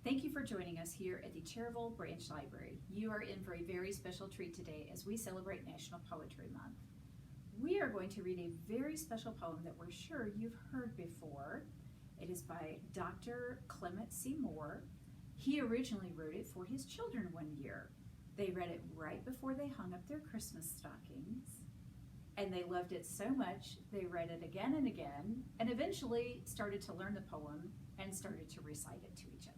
Thank you for joining us here at the Cherryville Branch Library. You are in for a very special treat today as we celebrate National Poetry Month. We are going to read a very special poem that we're sure you've heard before. It is by Dr. Clement Moore. He originally wrote it for his children one year. They read it right before they hung up their Christmas stockings, and they loved it so much they read it again and again, and eventually started to learn the poem and started to recite it to each other.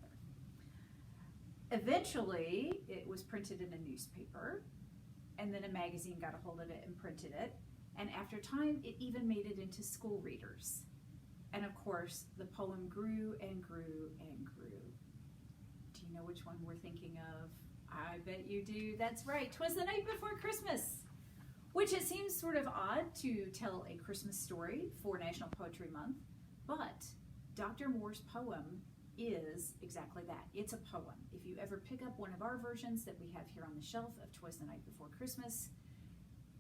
Eventually, it was printed in a newspaper, and then a magazine got a hold of it and printed it, and after time, it even made it into school readers. And of course, the poem grew and grew and grew. Do you know which one we're thinking of? I bet you do. That's right. 'Twas the night before Christmas, which it seems sort of odd to tell a Christmas story for National Poetry Month, but Dr. Moore's poem is exactly that. It's a poem. If you ever pick up one of our versions that we have here on the shelf of 'Twas the Night Before Christmas,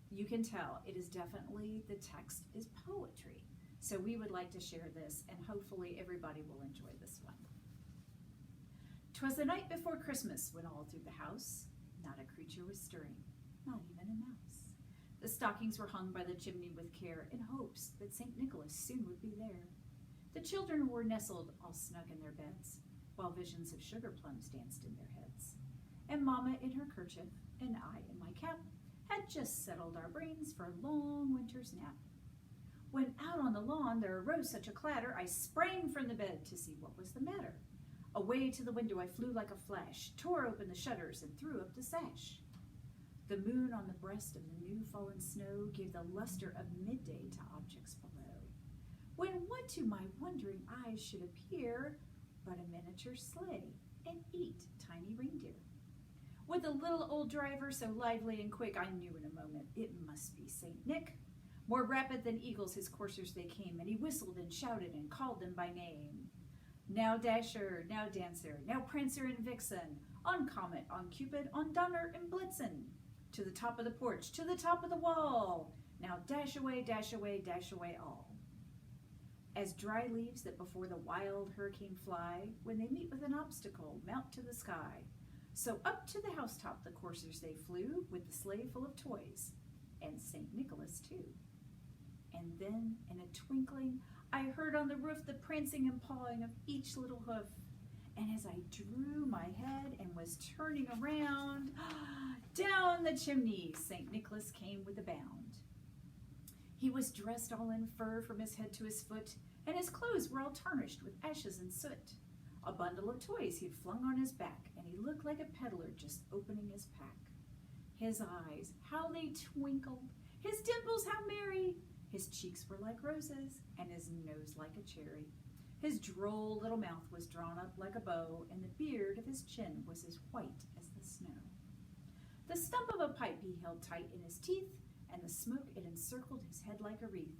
you can tell it is definitely, the text is poetry. So we would like to share this, and hopefully everybody will enjoy this one. 'Twas the night before Christmas when all through the house not a creature was stirring, not even a mouse. The stockings were hung by the chimney with care in hopes that St. Nicholas soon would be there. The children were nestled all snug in their beds, while visions of sugar-plums danced in their heads. And Mama in her kerchief, and I in my cap, had just settled our brains for a long winter's nap. When out on the lawn there arose such a clatter, I sprang from the bed to see what was the matter. Away to the window I flew like a flash, tore open the shutters and threw up the sash. The moon on the breast of the new fallen snow gave the luster of midday to objects below. When what to my wondering eyes should appear but a miniature sleigh and 8 tiny reindeer. With a little old driver so lively and quick, I knew in a moment it must be St. Nick. More rapid than eagles his coursers they came, and he whistled and shouted and called them by name. Now Dasher, now Dancer, now Prancer and Vixen, on Comet, on Cupid, on Donner and Blitzen, to the top of the porch, to the top of the wall, now dash away, dash away, dash away all. As dry leaves that before the wild hurricane fly, when they meet with an obstacle, mount to the sky, so up to the housetop the coursers they flew, with the sleigh full of toys, and St. Nicholas too. And then, in a twinkling, I heard on the roof the prancing and pawing of each little hoof, and as I drew my head and was turning around, down the chimney St. Nicholas came with a bound. He was dressed all in fur from his head to his foot, and his clothes were all tarnished with ashes and soot. A bundle of toys he'd flung on his back, and he looked like a peddler just opening his pack. His eyes, how they twinkled, his dimples, how merry! His cheeks were like roses, and his nose like a cherry. His droll little mouth was drawn up like a bow, and the beard of his chin was as white as the snow. The stump of a pipe he held tight in his teeth, and the smoke it encircled his head like a wreath.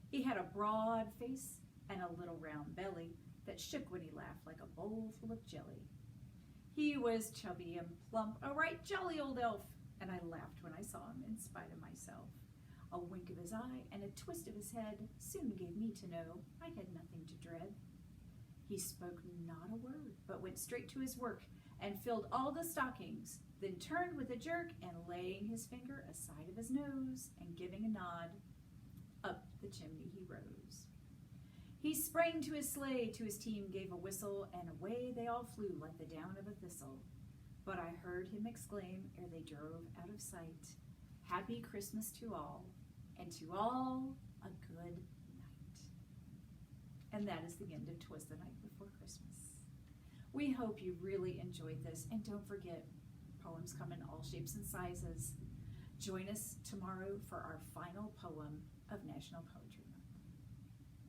He had a broad face and a little round belly that shook when he laughed like a bowl full of jelly. He was chubby and plump, a right jolly old elf, and I laughed when I saw him in spite of myself. A wink of his eye and a twist of his head soon gave me to know I had nothing to dread. He spoke not a word, but went straight to his work and filled all the stockings, then turned with a jerk and laying his finger aside of his nose and giving a nod, up the chimney he rose. He sprang to his sleigh, to his team gave a whistle, and away they all flew like the down of a thistle. But I heard him exclaim ere they drove out of sight, Happy Christmas to all, and to all a good night. And that is the end of 'Twas the Night Before Christmas. We hope you really enjoyed this, and don't forget, poems come in all shapes and sizes. Join us tomorrow for our final poem of National Poetry.